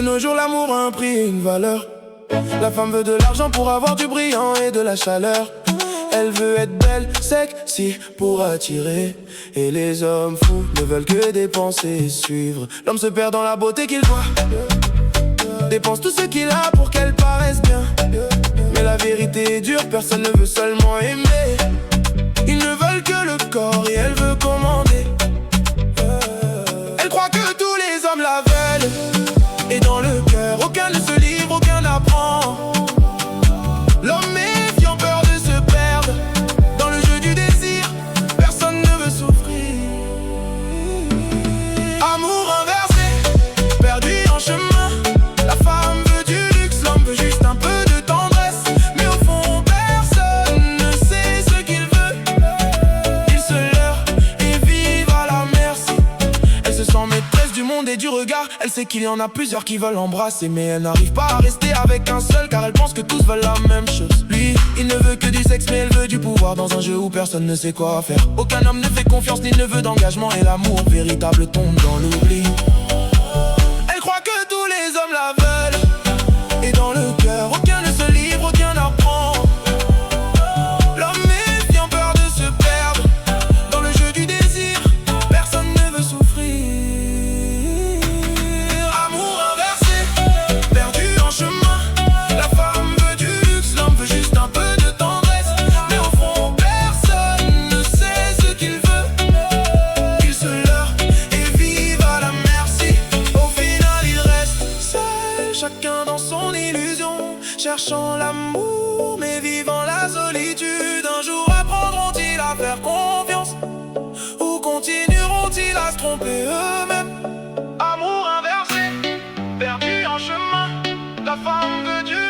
nos jours, l'amour a un prix, une valeur. La femme veut de l'argent pour avoir du brillant et de la chaleur. Elle veut être belle, sexy pour attirer. Et les hommes fous ne veulent que dépenser et suivre. L'homme se perd dans la beauté qu'il voit, dépense tout ce qu'il a pour qu'elle paraisse bien. Mais la vérité est dure, personne ne veut seulement aimer. Ils ne veulent que le corps et elle veut commander. Elle croit que tous les hommes la veulent. Et dans le cœur, aucun ne se livre, aucun n'apprend. L'homme méfiant, peur de se perdre dans le jeu du désir, personne ne veut souffrir. Amour inversé, perdu en chemin. La femme veut du luxe, l'homme veut juste un peu de tendresse. Mais au fond, personne ne sait ce qu'il veut. Ils se leurrent et vivent à la merci. Elle se sent maîtresse du monde et du regard. Elle sait qu'il y en a plusieurs qui veulent l'embrasser, mais elle n'arrive pas à rester avec un seul, car elle pense que tous veulent la même chose. Lui, il ne veut que du sexe, mais elle veut du pouvoir dans un jeu où personne ne sait quoi faire. Aucun homme ne fait confiance ni ne veut d'engagement, et l'amour véritable tombe dans l'oubli. Elle croit que tous les hommes la veulent. Et dans le cœur, aucun ne se livre, aucun n'apprend. L'homme méfiant, peur de se perdre dans le jeu du désir, personne ne veut souffrir. Amour inversé, perdu en chemin. La femme veut du luxe, l'homme veut juste un peu de tendresse. Mais au fond, personne ne sait ce qu'il veut. Ils se leurrent et vivent à la merci. Au final, ils restent seuls, chacun dans son illusion, cherchant l'amour, mais vivant la solitude. Un jour apprendront-ils à faire confiance, ou continueront-ils à se tromper eux-mêmes? Amour inversé, perdu en chemin. La femme veut du